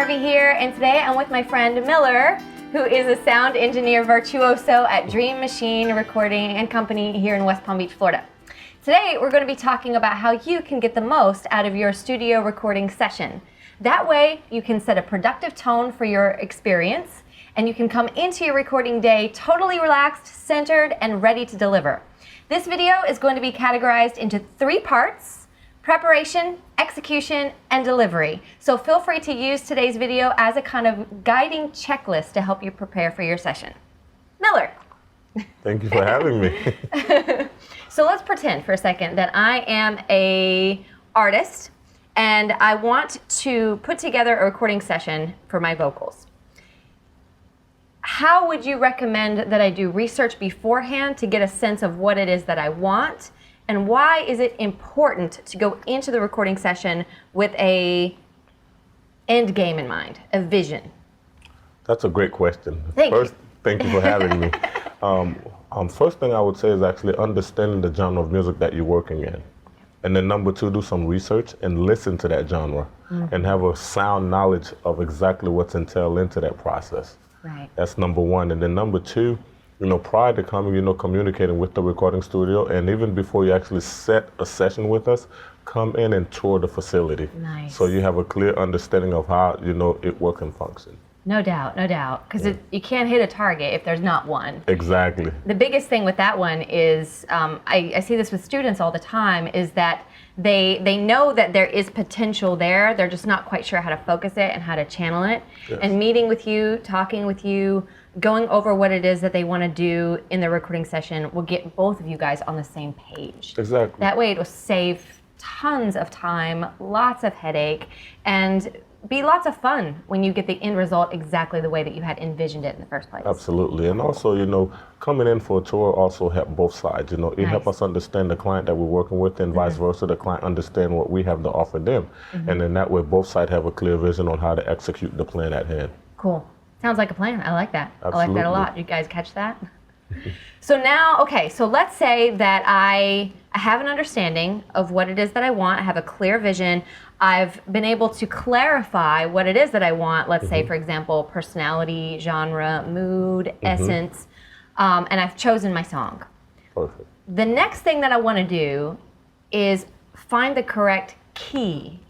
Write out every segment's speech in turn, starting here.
Harvey here, and today I'm with my friend Milher, who is a sound engineer virtuoso at Dream Machine Recording and Company here in West Palm Beach, Florida. Today we're going to be talking about how you can get the most out of your studio recording session. That way you can set a productive tone for your experience, and you can come into your recording day totally relaxed, centered, and ready to deliver. This video is going to be categorized into 3 parts: preparation, execution, and delivery. So feel free to use today's video as a kind of guiding checklist to help you prepare for your session. Milher. Thank you for having me. So let's pretend for a second that I am an artist and I want to put together a recording session for my vocals. How would you recommend that I do research beforehand to get a sense of what it is that I want? And why is it important to go into the recording session with a end game in mind, a vision? That's a great question. Thank you for having me. First thing I would say is actually understanding the genre of music that you're working in. And then number 2, do some research and listen to that genre and have a sound knowledge of exactly what's entailed into that process. Right. That's number 1. And then number 2, prior to coming, communicating with the recording studio, and even before you actually set a session with us, come in and tour the facility. Nice. So you have a clear understanding of how, it works and functions. No doubt, no doubt. Because you can't hit a target if there's not one. Exactly. The biggest thing with that one is, I see this with students all the time, is that they know that there is potential there. They're just not quite sure how to focus it and how to channel it. Yes. And meeting with you, talking with you, going over what it is that they want to do in the recording session will get both of you guys on the same page. Exactly. That way it will save tons of time, lots of headache, and be lots of fun when you get the end result exactly the way that you had envisioned it in the first place. Absolutely. And also, coming in for a tour also help both sides. It help us understand the client that we're working with, and vice versa, the client understand what we have to offer them. And then that way both sides have a clear vision on how to execute the plan at hand. Cool. Sounds like a plan. I like that. Absolutely. I like that a lot. You guys catch that? So now, okay, so let's say that I have an understanding of what it is that I want. I have a clear vision. I've been able to clarify what it is that I want. Let's say, for example, personality, genre, mood, essence, and I've chosen my song. Perfect. The next thing that I want to do is find the correct key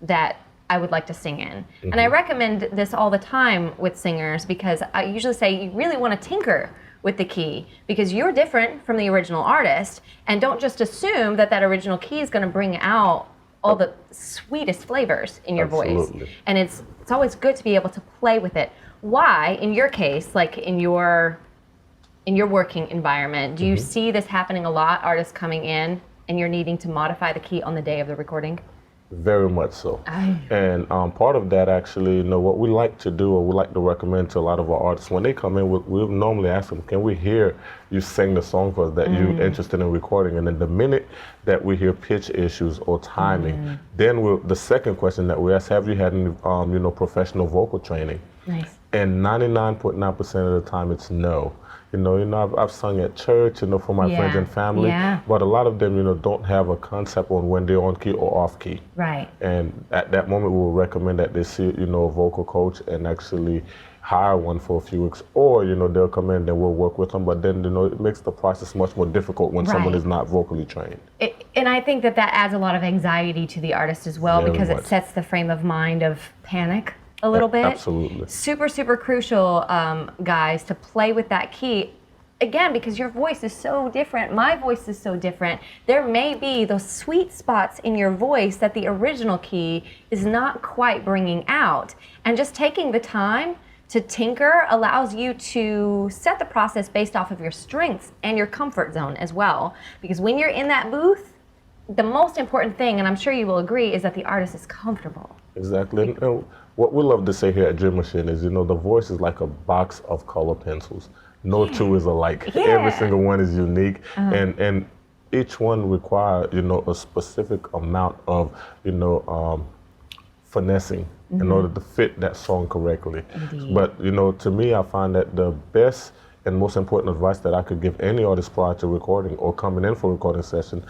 that I would like to sing in. And I recommend this all the time with singers, because I usually say you really want to tinker with the key, because you're different from the original artist, and don't just assume that that original key is going to bring out all the sweetest flavors in your voice. And it's always good to be able to play with it. Why, in your case, like in your working environment, do you see this happening a lot, artists coming in and you're needing to modify the key on the day of the recording? Very much so. And part of that actually, what we like to do, or we like to recommend to a lot of our artists, when they come in, we'll normally ask them, can we hear you sing the song for us that you're interested in recording? And then the minute that we hear pitch issues or timing, then the second question that we ask, have you had any professional vocal training? Nice. And 99.9% of the time it's no. I've sung at church, for my friends and family, but a lot of them, don't have a concept on when they're on key or off key. Right. And at that moment, we'll recommend that they see, a vocal coach and actually hire one for a few weeks, or, they'll come in and we'll work with them. But then, it makes the process much more difficult when someone is not vocally trained. And I think that adds a lot of anxiety to the artist as well, because it sets the frame of mind of panic a little bit. Absolutely. Super, super crucial, guys, to play with that key. Again, because your voice is so different, my voice is so different. There may be those sweet spots in your voice that the original key is not quite bringing out. And just taking the time to tinker allows you to set the process based off of your strengths and your comfort zone as well. Because when you're in that booth, the most important thing, and I'm sure you will agree, is that the artist is comfortable. Exactly. And what we love to say here at Dream Machine is, the voice is like a box of color pencils. No two is alike. Every single one is unique, and each one requires, a specific amount of, finessing in order to fit that song correctly. Indeed. But, to me, I find that the best and most important advice that I could give any artist prior to recording or coming in for a recording session,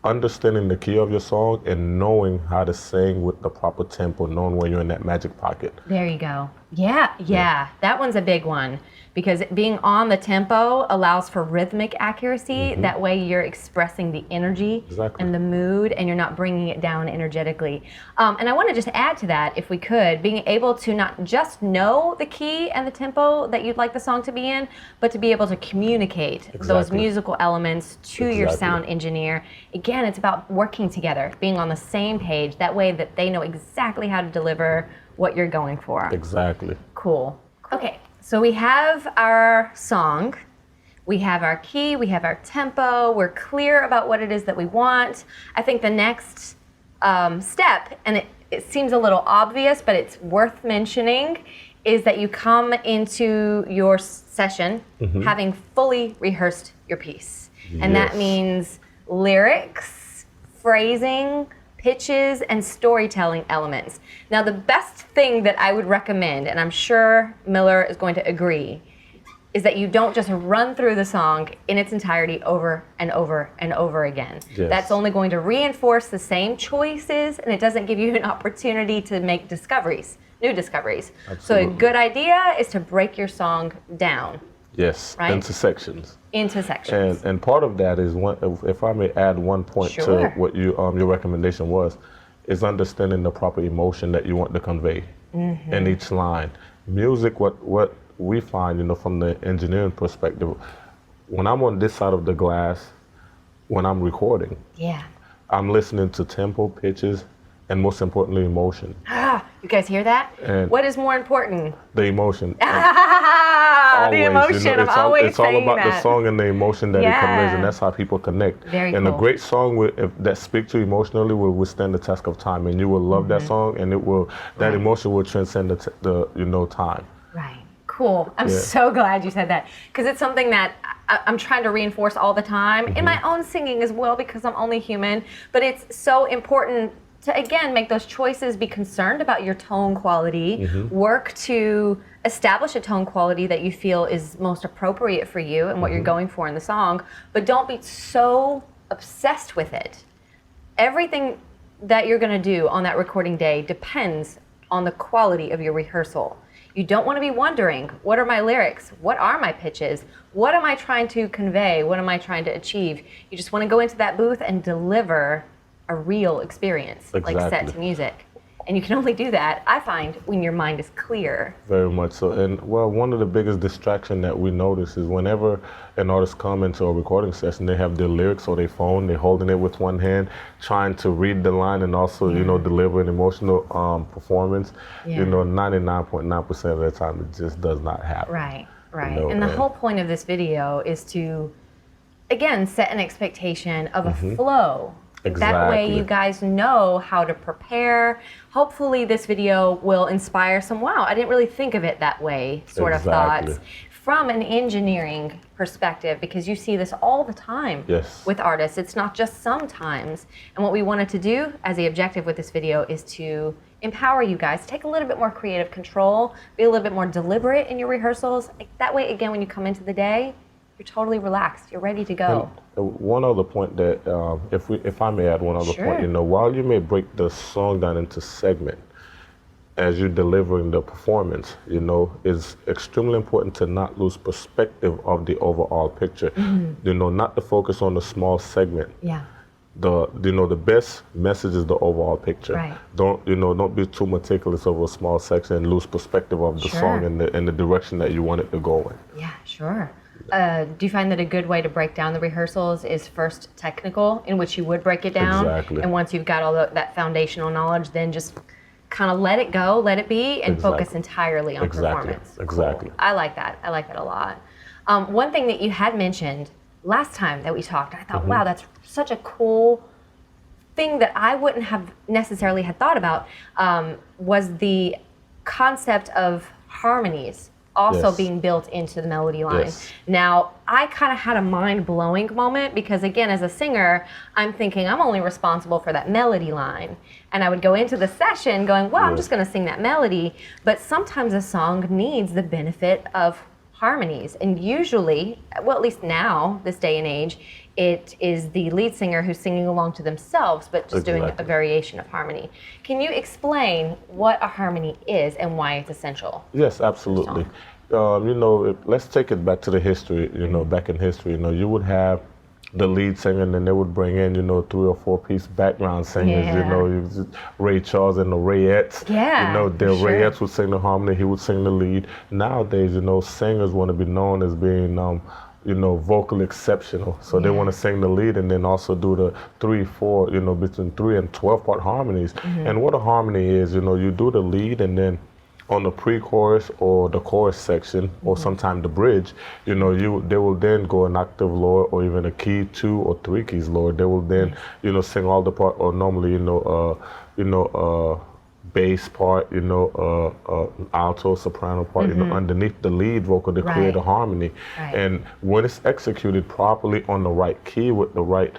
understanding the key of your song and knowing how to sing with the proper tempo, knowing when you're in that magic pocket. There you go. Yeah. That one's a big one because being on the tempo allows for rhythmic accuracy. That way you're expressing the energy and the mood, and you're not bringing it down energetically. And I want to just add to that, if we could, being able to not just know the key and the tempo that you'd like the song to be in, but to be able to communicate those musical elements to your sound engineer. Again, it's about working together, being on the same page. That way that they know exactly how to deliver what you're going for. Exactly. Cool. Okay, so we have our song, we have our key, we have our tempo, we're clear about what it is that we want. I think the next step, and it seems a little obvious, but it's worth mentioning, is that you come into your session having fully rehearsed your piece. And that means lyrics, phrasing, pitches, and storytelling elements. Now, the best thing that I would recommend, and I'm sure Milher is going to agree, is that you don't just run through the song in its entirety over and over and over again. That's only going to reinforce the same choices, and it doesn't give you an opportunity to make discoveries, new discoveries. Absolutely. So a good idea is to break your song down. Yes, into sections. Into sections. And part of that is, if I may add one point to what your recommendation was, is understanding the proper emotion that you want to convey in each line. Music, what we find, from the engineering perspective, when I'm on this side of the glass, when I'm recording, I'm listening to tempo, pitches, and most importantly, emotion. You guys hear that? And what is more important? The emotion. The emotion. I'm always it's all about the song and the emotion that it conveys, and that's how people connect. Very and cool. A great song that speaks to you emotionally will withstand the test of time, and you will love that song, and that emotion will transcend the time. Right. Cool. I'm so glad you said that, because it's something that I'm trying to reinforce all the time in my own singing as well, because I'm only human. But it's so important to, again, make those choices, be concerned about your tone quality, work to establish a tone quality that you feel is most appropriate for you and what you're going for in the song, but don't be so obsessed with it. Everything that you're going to do on that recording day depends on the quality of your rehearsal. You don't want to be wondering, what are my lyrics? What are my pitches? What am I trying to convey? What am I trying to achieve? You just want to go into that booth and deliver a real experience, like set to music. And you can only do that, I find, when your mind is clear. Very much so. And one of the biggest distractions that we notice is whenever an artist comes into a recording session, they have their lyrics or their phone, they're holding it with one hand, trying to read the line and also, deliver an emotional performance. 99.9% of the time, it just does not happen. Right. And the whole point of this video is to, again, set an expectation of a flow. That way you guys know how to prepare. Hopefully this video will inspire some, wow, I didn't really think of it that way sort of thoughts from an engineering perspective, because you see this all the time with artists. It's not just sometimes. And what we wanted to do as the objective with this video is to empower you guys, take a little bit more creative control, be a little bit more deliberate in your rehearsals. That way, again, when you come into the day, you're totally relaxed. You're ready to go. And one other point that, if I may add one other point, while you may break the song down into segment, as you're delivering the performance, it's extremely important to not lose perspective of the overall picture. Not to focus on the small segment. The best message is the overall picture. Don't be too meticulous over a small section and lose perspective of the song and the direction that you want it to go in. Do you find that a good way to break down the rehearsals is first technical, in which you would break it down, and once you've got all that foundational knowledge, then just kind of let it go, let it be, and focus entirely on performance? Cool. I like that. I like that a lot. One thing that you had mentioned last time that we talked, I thought, wow, that's such a cool thing that I wouldn't have necessarily had thought about, was the concept of harmonies also being built into the melody line. Now, I kind of had a mind-blowing moment, because again, as a singer, I'm thinking I'm only responsible for that melody line. And I would go into the session going, well, I'm just gonna sing that melody. But sometimes a song needs the benefit of harmonies. And usually, well, at least now, this day and age, it is the lead singer who's singing along to themselves, but just doing a variation of harmony. Can you explain what a harmony is and why it's essential? Yes, absolutely. Let's take it back to the history. Back in history, you would have the lead singer, and then they would bring in, 3 or 4 piece background singers. Ray Charles and the Rayettes. The Rayettes would sing the harmony, he would sing the lead. Nowadays, singers want to be known as being vocal exceptional. So they want to sing the lead and then also do the 3, 4, between 3 and 12 part harmonies. And what a harmony is, you do the lead, and then on the pre-chorus or the chorus section, or sometimes the bridge, they will then go an octave lower, or even a key 2 or 3 keys lower. They will then, sing all the part, or normally, bass part, alto, soprano part, underneath the lead vocal to create a harmony. And when it's executed properly on the right key with the right,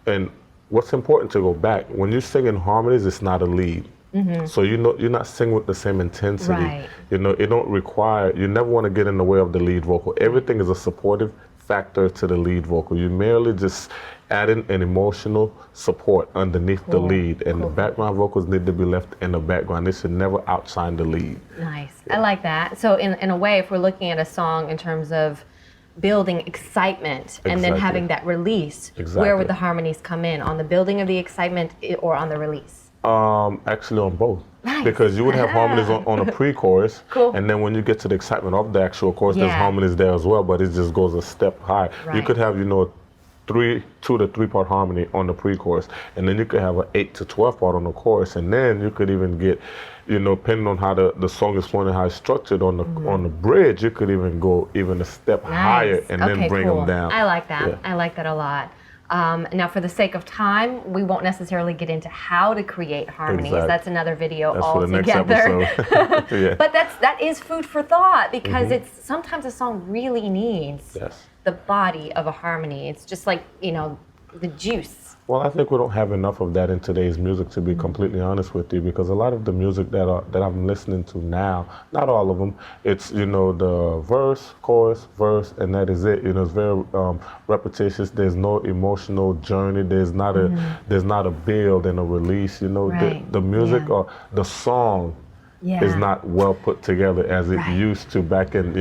and what's important to go back, when you're singing harmonies, it's not a lead. So you're not singing with the same intensity. It don't require, you never want to get in the way of the lead vocal. Everything is a supportive factor to the lead vocal. You merely just adding an emotional support underneath the lead, and the background vocals need to be left in the background. They should never outshine the lead. Nice. I like that. So in a way, if we're looking at a song in terms of building excitement and then having that release, where would the harmonies come in? On the building of the excitement or on the release? Actually on both. Because you would have harmonies on a pre-chorus, and then when you get to the excitement of the actual chorus, there's harmonies there as well, but it just goes a step higher. You could have, 2 to 3 part harmony on the pre-chorus, and then you could have an 8 to 12 part on the chorus, and then you could even get, depending on how the song is flowing and how it's structured on the bridge, you could even go even a step higher and then bring them down. I like that. I like that a lot. Now, for the sake of time, we won't necessarily get into how to create harmonies. That's another video altogether. But that is food for thought, because it's sometimes a song really needs the body of a harmony. It's just like, the juice. Well, I think we don't have enough of that in today's music, to be completely honest with you, because a lot of the music that I'm listening to now, not all of them, it's, the verse, chorus, verse, and that is it. It's very repetitious. There's no emotional journey. There's not a build and a release. The music or the song is not well put together as it used to back in,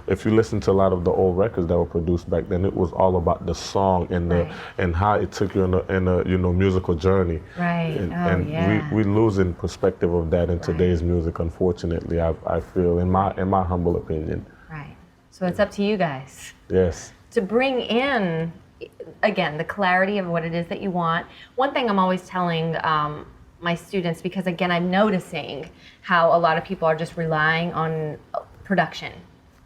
if you listen to a lot of the old records that were produced back then, it was all about the song and and how it took you in a musical journey. And we losing perspective of that in today's music, unfortunately, I feel, in my humble opinion. So it's up to you guys. Yes. To bring in, again, the clarity of what it is that you want. One thing I'm always telling my students, because again, I'm noticing how a lot of people are just relying on production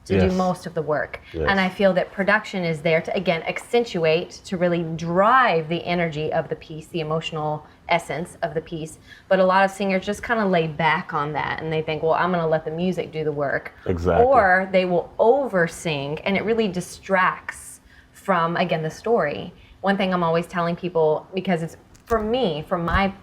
to do most of the work. And I feel that production is there to, again, accentuate, to really drive the energy of the piece, the emotional essence of the piece. But a lot of singers just kind of lay back on that, and they think, well, I'm going to let the music do the work. Or they will over sing, and it really distracts from, again, the story. One thing I'm always telling people, because it's, for me, from my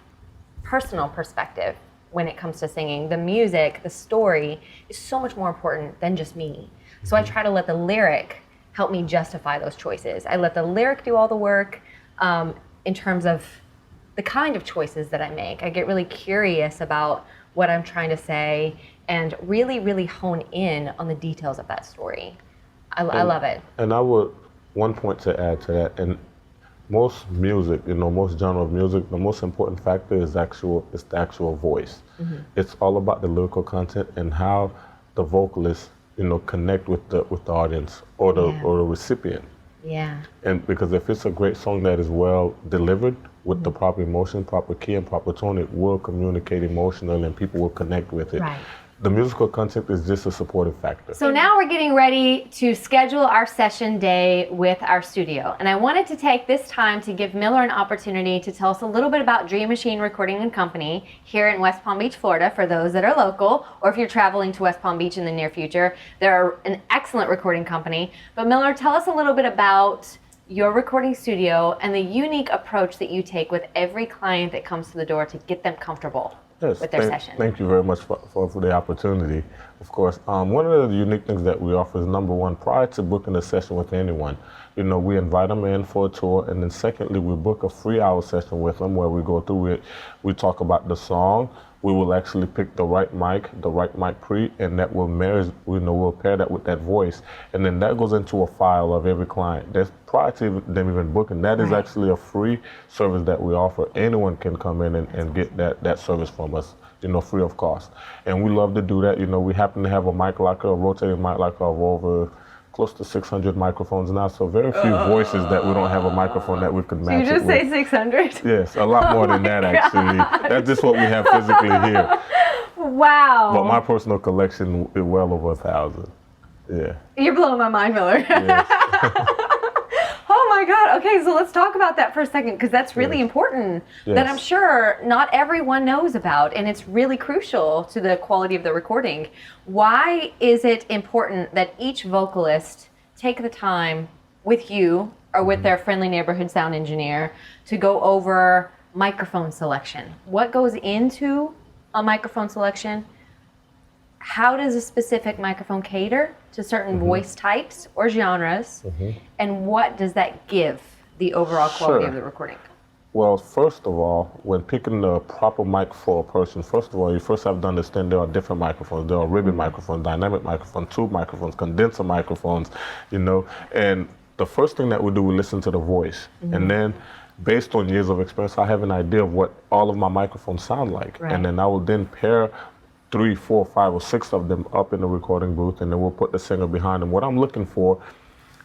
personal perspective, when it comes to singing, the music, the story is so much more important than just me. So I try to let the lyric help me justify those choices. I let the lyric do all the work in terms of the kind of choices that I make. I get really curious about what I'm trying to say and really, really hone in on the details of that story. I love it. And I would, one point to add to that, and most music, most genre of music, the most important factor is the actual voice. It's all about the lyrical content and how the vocalists, connect with the audience or the recipient. And because if it's a great song that is well delivered with the proper emotion, proper key, and proper tone, it will communicate emotionally and people will connect with it. The musical content is just a supportive factor. So now we're getting ready to schedule our session day with our studio. And I wanted to take this time to give Milher an opportunity to tell us a little bit about Dream Machine Recording and Company here in West Palm Beach, Florida, for those that are local, or if you're traveling to West Palm Beach in the near future. They're an excellent recording company. But Milher, tell us a little bit about your recording studio and the unique approach that you take with every client that comes to the door to get them comfortable. Yes, with their session. Thank you very much for the opportunity. Of course, one of the unique things that we offer is number one, prior to booking a session with anyone, we invite them in for a tour, and then secondly, we book a 3-hour session with them where we go through it. We talk about the song. We will actually pick the right mic pre, and that will marry, we'll pair that with that voice, and then that goes into a file of every client. That's prior to them even booking. That is actually a free service that we offer. Anyone can come in and get that service from us, free of cost. And we love to do that. We happen to have a mic locker, a rotating mic locker of over close to 600 microphones now, so very few voices that we don't have a microphone that we could match. You just say 600? Yes, a lot more than that actually. That's just what we have physically here. Wow. But my personal collection is well over 1,000. Yeah. You're blowing my mind, Milher. Yes. Oh my God. Okay, so let's talk about that for a second, because that's really important that I'm sure not everyone knows about, and it's really crucial to the quality of the recording. Why is it important that each vocalist take the time with you or with their friendly neighborhood sound engineer to go over microphone selection? What goes into a microphone selection? How does a specific microphone cater to certain voice types or genres? And what does that give the overall quality of the recording? Well, first of all, when picking the proper mic for a person, first of all, you first have to understand there are different microphones. There are ribbon microphones, dynamic microphones, tube microphones, condenser microphones, and the first thing that we do, we listen to the voice. And then based on years of experience, I have an idea of what all of my microphones sound like. And then I will then pair 3, 4, 5, or 6 of them up in the recording booth, and then we'll put the singer behind them. What I'm looking for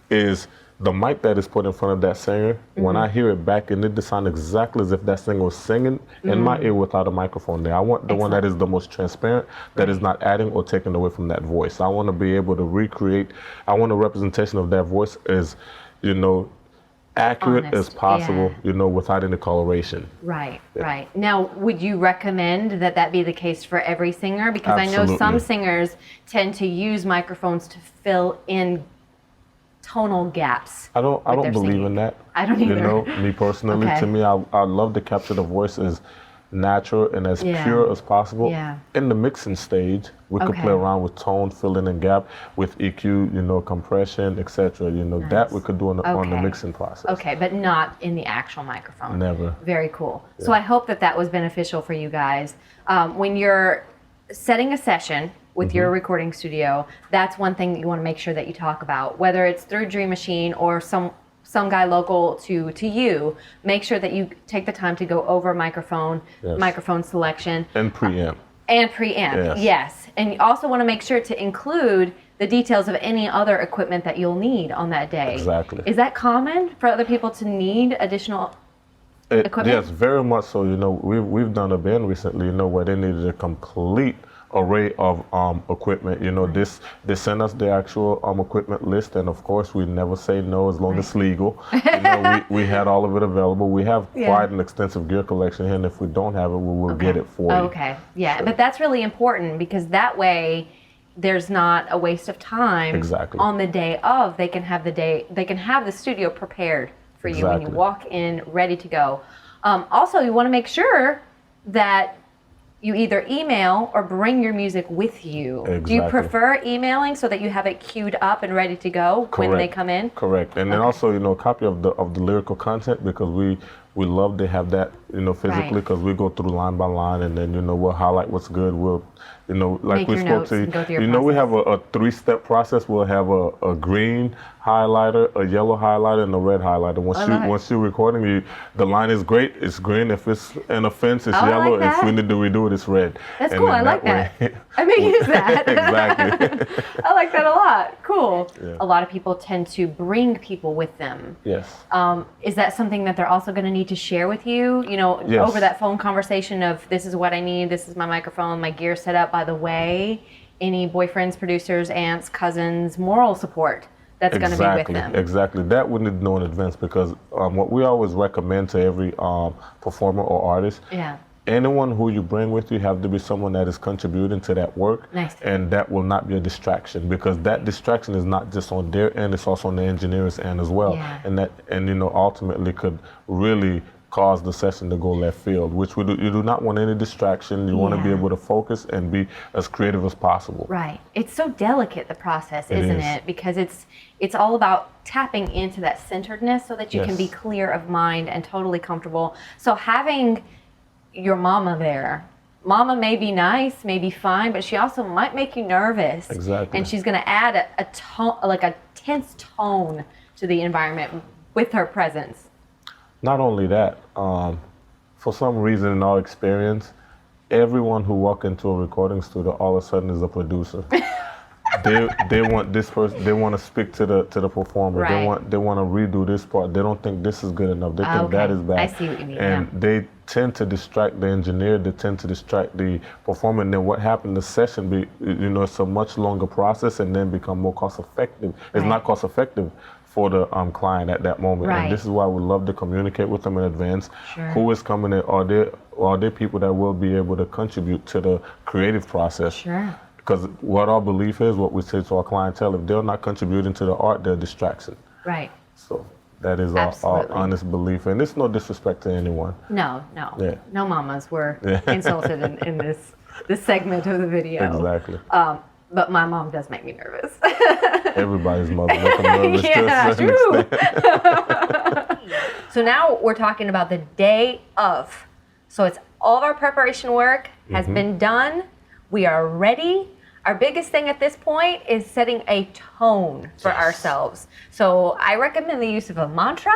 is the mic that is put in front of that singer. When I hear it back, and it just sounds exactly as if that singer was singing in my ear without a microphone there. I want the one that is the most transparent, that is not adding or taking away from that voice. I want to be able to recreate, I want a representation of that voice as, accurate as possible, without any coloration. Right. Now, would you recommend that be the case for every singer? Because I know some singers tend to use microphones to fill in tonal gaps. I don't believe in that. I don't either. Me personally, to me, I love to capture the voice as natural and as pure as possible. In the mixing stage, we could play around with tone, filling in gap, with EQ, compression, etc. That we could do on the mixing process. Okay, but not in the actual microphone. Never. Very cool. So I hope that was beneficial for you guys. When you're setting a session with your recording studio, that's one thing that you want to make sure that you talk about, whether it's through Dream Machine or some guy local to you. Make sure that you take the time to go over microphone selection. And preamp. Yes. And you also want to make sure to include the details of any other equipment that you'll need on that day. Exactly. Is that common for other people to need additional equipment? Yes, very much so. We've done a band recently, where they needed a complete array of equipment. They send us the actual equipment list, and of course we never say no as long as it's legal. We had all of it available. We have quite an extensive gear collection here, and if we don't have it, we will get it for you. Okay, but that's really important, because that way there's not a waste of time. Exactly. On the day of, they can have the studio prepared for you when you walk in ready to go. Also, you want to make sure that you either email or bring your music with you. Exactly. Do you prefer emailing so that you have it queued up and ready to go when they come in? Correct. And then also, a copy of the lyrical content, because we love to have that, physically, because we go through line by line, and then, we'll highlight what's good. We'll, like we spoke to you, we have a 3-step process. We'll have a green highlighter, a yellow highlighter, and a red highlighter. Once you're recording, the line is great. It's green. If it's an offense, it's yellow. If we need to redo it, it's red. That's cool. I like that. I may use that. Exactly. I like that a lot. Cool. Yeah. A lot of people tend to bring people with them. Yes. Is that something that they're also going to need to share with you? Over that phone conversation of, this is what I need, this is my microphone, my gear set up. By the way, any boyfriends, producers, aunts, cousins, moral support that's going to be with them. Exactly. That we need to know in advance, because what we always recommend to every performer or artist, anyone who you bring with you have to be someone that is contributing to that work. Nice. And that will not be a distraction, because that distraction is not just on their end, it's also on the engineer's end as well. And ultimately could really cause the session to go left field, which you do not want any distraction. You want to be able to focus and be as creative as possible. Right. It's so delicate, the process, It isn't is. it? Because it's all about tapping into that centeredness so that you can be clear of mind and totally comfortable. So having your mama there, mama may be nice, may be fine, but she also might make you nervous. Exactly. And she's going to add a tone, like a tense tone to the environment with her presence. Not only that, for some reason in our experience, everyone who walk into a recording studio all of a sudden is a producer. They want this person. They want to speak to the performer. Right. They want to redo this part. They don't think this is good enough. They think that is bad. I see what you mean. And they tend to distract the engineer. They tend to distract the performer. And then what happened? The session it's a much longer process, and then become more cost effective. It's not cost effective for the client at that moment. Right. And this is why we love to communicate with them in advance. Sure. Who is coming in? Are there people that will be able to contribute to the creative process? Sure. Because what our belief is, what we say to our clientele, if they're not contributing to the art, they're a distraction. Right. So that is our honest belief. And it's no disrespect to anyone. No. Yeah. No mamas were insulted in this segment of the video. Exactly. But my mom does make me nervous. Everybody's mother makes them nervous to a certain true. extent. So now we're talking about the day of. So it's all of our preparation work has been done. We are ready. Our biggest thing at this point is setting a tone for ourselves. So I recommend the use of a mantra.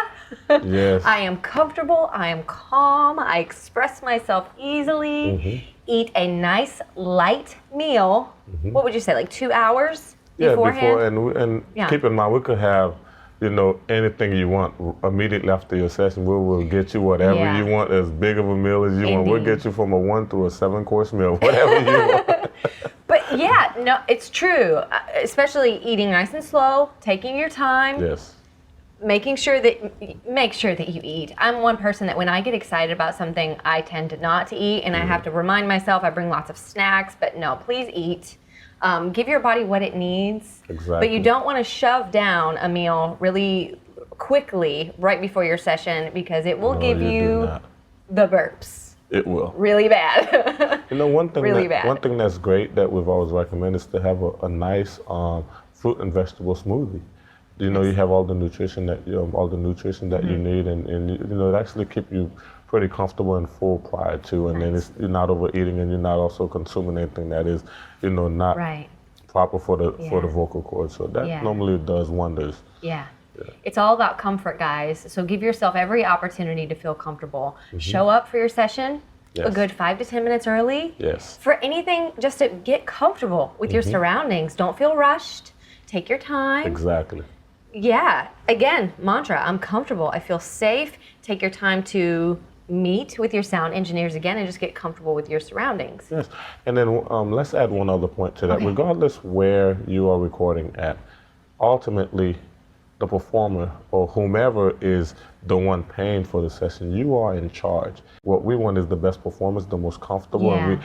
Yes. I am comfortable. I am calm. I express myself easily. Eat a nice light meal. What would you say, like 2 hours beforehand? And keep in mind, we could have, anything you want immediately after your session. We will get you whatever you want, as big of a meal as you want. We'll get you from a 1 through a 7-course meal, whatever you want. But it's true. Especially eating nice and slow, taking your time. Yes. Make sure that you eat. I'm one person that when I get excited about something, I tend not to eat, and I have to remind myself. I bring lots of snacks, but no, please eat. Give your body what it needs. Exactly. But you don't want to shove down a meal really quickly right before your session, because it will give you the burps. It will. Really bad. One thing really bad. One thing that's great that we've always recommended is to have a nice fruit and vegetable smoothie. You have all the nutrition that you need, and it actually keep you pretty comfortable and full prior to, and then you're not overeating, and you're not also consuming anything that is not proper for the vocal cords. So that normally does wonders. Yeah. It's all about comfort, guys. So give yourself every opportunity to feel comfortable. Show up for your session a good 5 to 10 minutes early. Yes. For anything, just to get comfortable with your surroundings. Don't feel rushed. Take your time. Exactly. Yeah. Again, mantra, I'm comfortable. I feel safe. Take your time to meet with your sound engineers again and just get comfortable with your surroundings. Yes. And then let's add one other point to that. Okay. Regardless where you are recording at, ultimately, the performer or whomever is the one paying for the session, you are in charge. What we want is the best performance, the most comfortable. Yeah.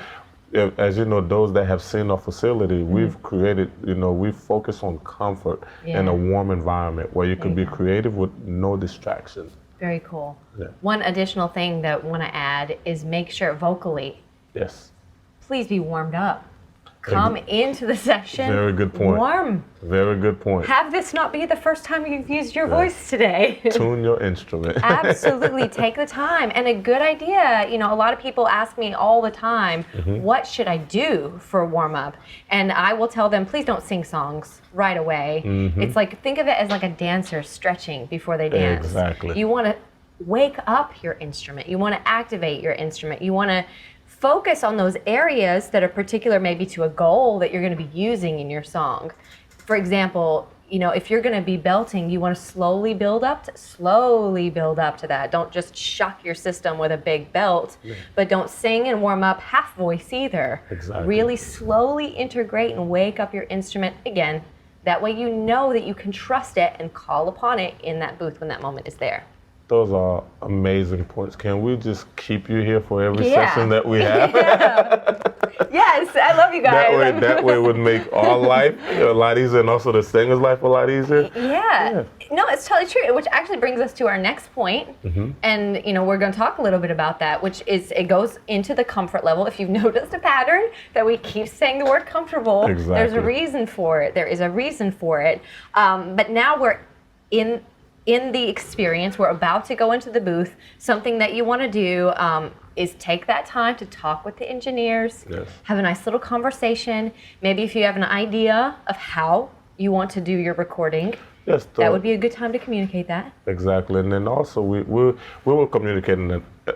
And as you know, those that have seen our facility, we've created, we focus on comfort and a warm environment where you can be creative with no distractions. Very cool. Yeah. One additional thing that I want to add is make sure vocally, please be warmed up. Come into the session Very good point. warm. Very good point. Have this not be the first time you've used your voice today. Tune your instrument. Absolutely. Take the time. And a good idea, a lot of people ask me all the time, what should I do for warm up? And I will tell them, please don't sing songs right away. It's like, think of it as like a dancer stretching before they dance. Exactly. You want to wake up your instrument. You want to activate your instrument. You want to focus on those areas that are particular maybe to a goal that you're going to be using in your song. For example, if you're going to be belting, you want to slowly build up to that. Don't just shock your system with a big belt, but don't sing and warm up half voice either. Exactly. Really slowly integrate and wake up your instrument again. That way you know that you can trust it and call upon it in that booth when that moment is there. Those are amazing points. Can we just keep you here for every session that we have? Yes, I love you guys. That way would make our life a lot easier, and also the singer's life a lot easier. Yeah. No, it's totally true, which actually brings us to our next point. And, we're going to talk a little bit about that, which is it goes into the comfort level. If you've noticed a pattern that we keep saying the word comfortable, there's a reason for it. There is a reason for it. But now we're in the experience, we're about to go into the booth. Something that you want to do is take that time to talk with the engineers, have a nice little conversation. Maybe if you have an idea of how you want to do your recording, that would be a good time to communicate that. Exactly, and then also we will communicate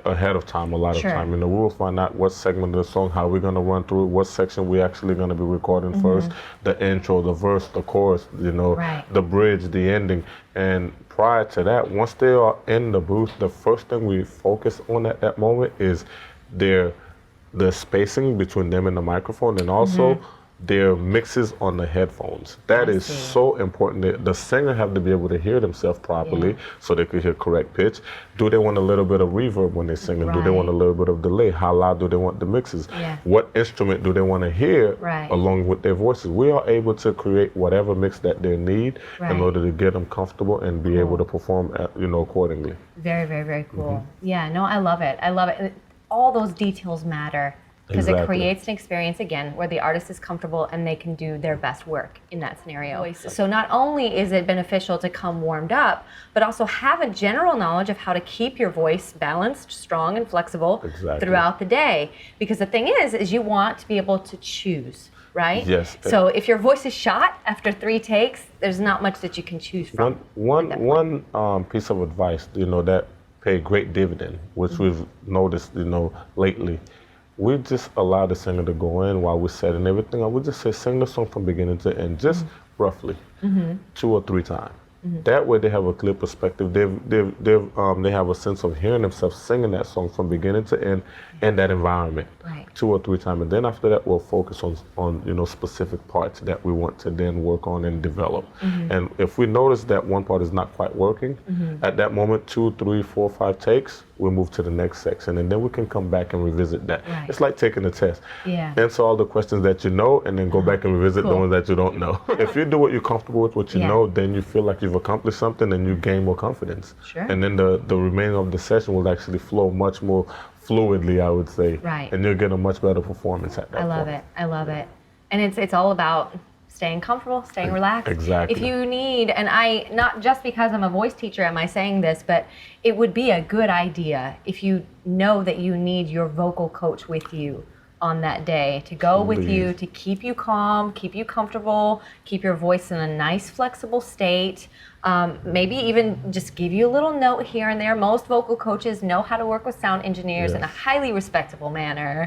ahead of time a lot of time. We will find out what segment of the song, how we're going to run through, what section we're actually going to be recording first, the intro, the verse, the chorus, the bridge, the ending. And prior to that, once they are in the booth, the first thing we focus on at that moment is the spacing between them and the microphone, and also their mixes on the headphones. That is so important. The singer have to be able to hear themselves properly so they could hear correct pitch. Do they want a little bit of reverb when they're singing? Do they want a little bit of delay? How loud do they want the mixes? What instrument do they want to hear along with their voices? We are able to create whatever mix that they need in order to get them comfortable and be able to perform accordingly. Very, very, very cool. Yeah, no, I love it. I love it. All those details matter. Because it creates an experience, again, where the artist is comfortable and they can do their best work in that scenario. So not only is it beneficial to come warmed up, but also have a general knowledge of how to keep your voice balanced, strong, and flexible throughout the day. Because the thing is you want to be able to choose, right? Yes. So if your voice is shot after 3 takes, there's not much that you can choose from. One piece of advice, that pay great dividend, which we've noticed, lately. We just allow the singer to go in while we're setting everything up. We just say, sing the song from beginning to end, just roughly 2 or 3 times. That way they have a clear perspective. They have a sense of hearing themselves singing that song from beginning to end in that environment 2 or 3 times. And then after that, we'll focus on specific parts that we want to then work on and develop. And if we notice that one part is not quite working, at that moment, 2, 3, 4, 5 takes, we'll move to the next section, and then we can come back and revisit that. It's like taking a test. Answer all the questions that you know, and then go back and revisit the ones that you don't know. If you do what you're comfortable with, what you know, then you feel like you've accomplished something, and you gain more confidence. And then the remaining of the session will actually flow much more fluidly, I would say. And you'll get a much better performance at that point. I love it. And it's all about staying comfortable, staying relaxed. Exactly. If you need, and not just because I'm a voice teacher am I saying this, but it would be a good idea if you know that you need your vocal coach with you on that day to go with you, to keep you calm, keep you comfortable, keep your voice in a nice flexible state. Maybe even just give you a little note here and there. Most vocal coaches know how to work with sound engineers in a highly respectable manner.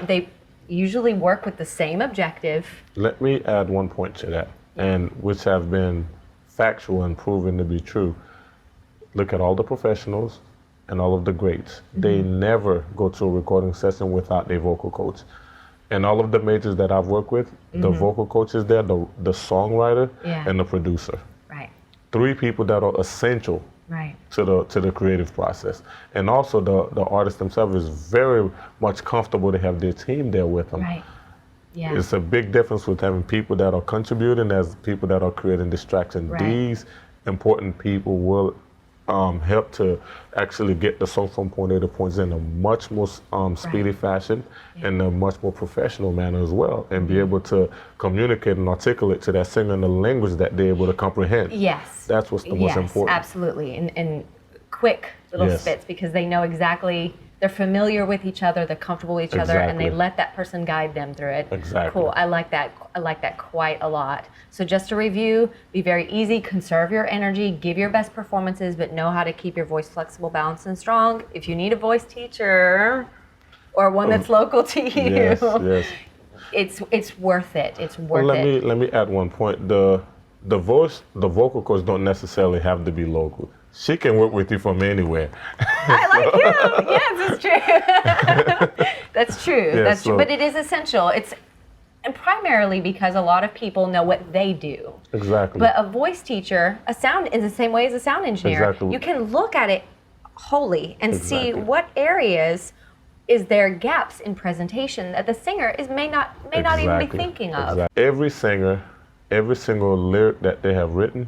They usually work with the same objective. Let me add one point to that, and which have been factual and proven to be true. Look at all the professionals and all of the greats. They never go to a recording session without their vocal coach. And all of the majors that I've worked with, the vocal coach is there, the songwriter, and the producer. 3 people that are essential to the creative process. And also the artist themselves is very much comfortable to have their team there with them. It's a big difference with having people that are contributing as people that are creating distraction. These important people will help to actually get the song from point A to point Z in a much more speedy fashion and a much more professional manner as well, and be able to communicate and articulate to that singer in the language that they're able to comprehend. That's what's the most important. Absolutely. And quick little spits, because they know exactly, they're familiar with each other, they're comfortable with each other, and they let that person guide them through it. Cool. I like that quite a lot. So just to review, be very easy, conserve your energy, give your best performances, but know how to keep your voice flexible, balanced, and strong. If you need a voice teacher or one that's local to you, it's worth it. It's worth it. Let me add one point. The vocal coach don't necessarily have to be local. She can work with you from anywhere. I like you. Yes, it's true. That's true. That's true. But it is essential. And primarily because a lot of people know what they do. But a voice teacher, a sound in the same way as a sound engineer, you can look at it wholly and see what areas is there gaps in presentation that the singer may not even be thinking of? Exactly. Every singer, every single lyric that they have written,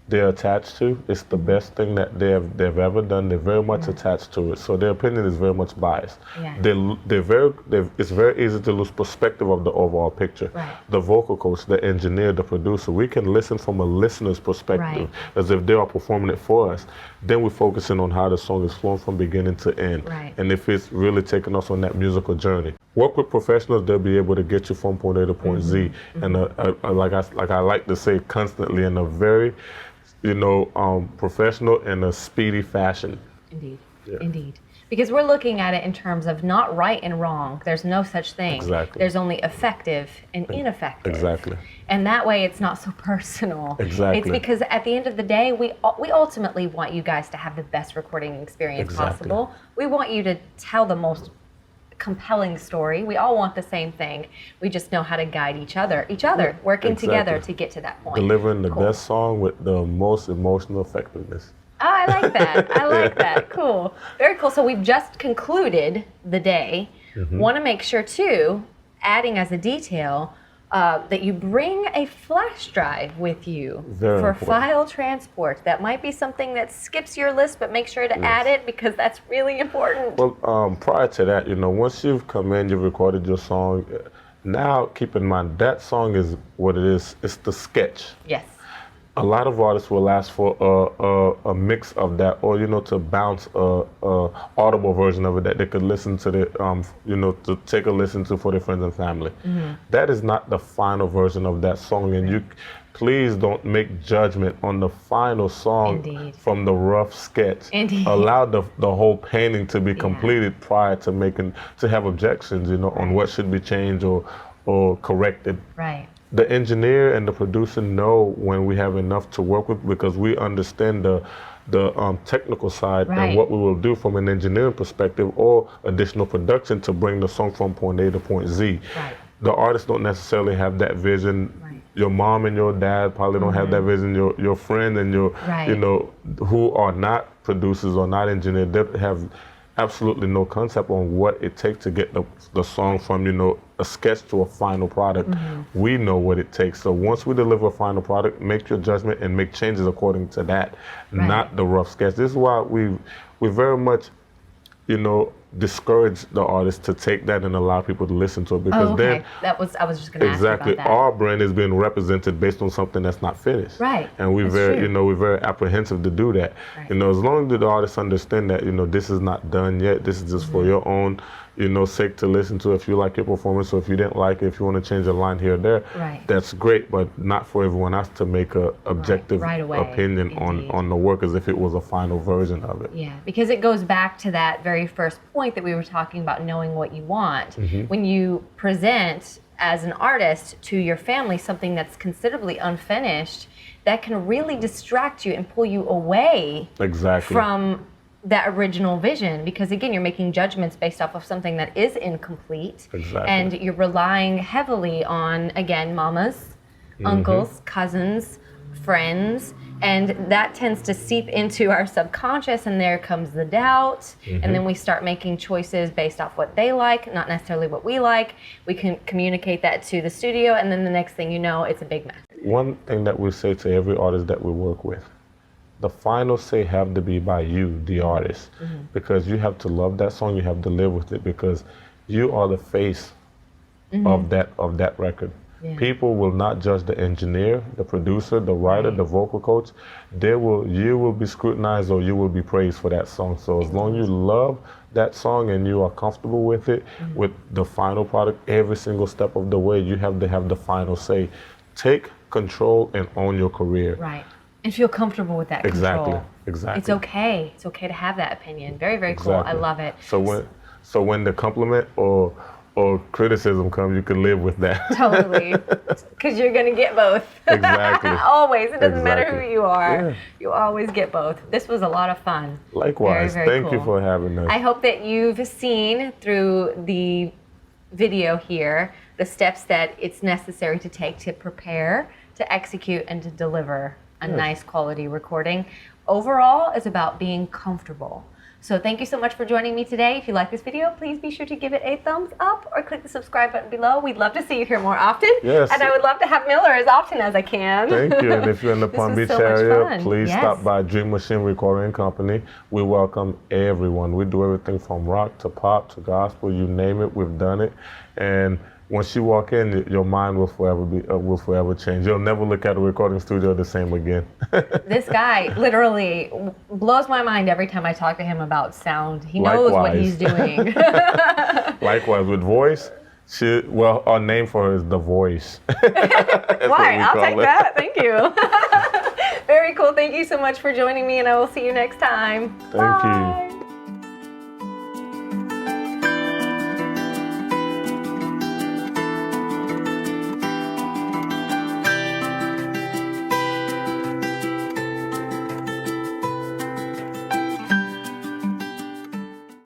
they're attached to. It's the best thing that they've ever done. They're very much attached to it. So their opinion is very much biased. Yeah. It's very easy to lose perspective of the overall picture. Right. The vocal coach, the engineer, the producer, we can listen from a listener's perspective as if they are performing it for us. Then we're focusing on how the song is flowing from beginning to end. Right. And if it's really taking us on that musical journey. Work with professionals, they'll be able to get you from point A to point Z. And like I like to say constantly, in a very professional and a speedy fashion. Indeed, Yeah. indeed. Because we're looking at it in terms of not right and wrong. There's no such thing. Exactly. There's only effective and ineffective. Exactly. And that way it's not so personal. Exactly. It's because at the end of the day, we ultimately want you guys to have the best recording experience possible. We want you to tell the most compelling story. We all want the same thing. We just know how to guide each other, working together to get to that point. Delivering the best song with the most emotional effectiveness. Oh, I like that. I like that. Cool. Very cool. So we've just concluded the day. Want to make sure too, adding as a detail, that you bring a flash drive with you for important. file transport. That might be something that skips your list, but make sure to add it because that's really important. Well, prior to that, once you've come in, you've recorded your song, now keep in mind that song is what it is. It's the sketch. Yes. A lot of artists will ask for a mix of that, or to bounce a audible version of it that they could listen to to take a listen to for their friends and family. That is not the final version of that song, and you please don't make judgment on the final song from the rough sketch. Allow the whole painting to be completed prior to have objections, on what should be changed or corrected. Right. The engineer and the producer know when we have enough to work with because we understand the technical side and what we will do from an engineering perspective or additional production to bring the song from point A to point Z. Right. The artists don't necessarily have that vision. Your mom and your dad probably don't have that vision. Your friend and your who are not producers or not engineers, they have absolutely no concept on what it takes to get the song from a sketch to a final product. We know what it takes. So once we deliver a final product, make your judgment and make changes according to that, not the rough sketch. This is why we very much discourage the artist to take that and allow people to listen to it because then I was just going to ask you about that. Our brand is being represented based on something that's not finished. Right. And we're very apprehensive to do that. Right. As long as the artists understand that this is not done yet, this is just for your own sake to listen to. If you like your performance or if you didn't like it, if you want to change a line here or there, that's great, but not for everyone else to make a objective opinion on the work as if it was a final version of it. Yeah, because it goes back to that very first point that we were talking about, knowing what you want. When you present as an artist to your family something that's considerably unfinished, that can really distract you and pull you away from that original vision, because again, you're making judgments based off of something that is incomplete, and you're relying heavily on, again, mamas, uncles, cousins, friends, and that tends to seep into our subconscious, and there comes the doubt, and then we start making choices based off what they like, not necessarily what we like. We can communicate that to the studio, and then the next thing you know, it's a big mess. One thing that we say to every artist that we work with, the final say have to be by you, the artist, because you have to love that song, you have to live with it, because you are the face of that record. People will not judge the engineer, the producer, the writer, the vocal coach. You will be scrutinized or you will be praised for that song. So as long as you love that song and you are comfortable with it, with the final product, every single step of the way, you have to have the final say. Take control and own your career. Right. And feel comfortable with that control. Exactly. It's okay. It's okay to have that opinion. Very, very cool. I love it. So when the compliment or criticism comes, you can live with that. Totally. Because you're going to get both. Exactly. Always. It doesn't matter who you are. Yeah. You always get both. This was a lot of fun. Likewise. Very, very Thank you for having us. I hope that you've seen through the video here the steps that it's necessary to take to prepare, to execute, and to deliver a nice quality recording. Overall, it's about being comfortable. So thank you so much for joining me today. If you like this video, please be sure to give it a thumbs up or click the subscribe button below. We'd love to see you here more often. Yes. And I would love to have Milher as often as I can. Thank you. And if you're in the Palm Beach area, please Yes. stop by Dream Machine Recording Company. We welcome everyone. We do everything from rock to pop to gospel, you name it, we've done it. And once you walk in, your mind will forever change. You'll never look at a recording studio the same again. This guy literally blows my mind every time I talk to him about sound. He knows what he's doing. Likewise, with voice, our name for her is The Voice. Why? I'll take that. Thank you. Very cool. Thank you so much for joining me, and I will see you next time. Thank you.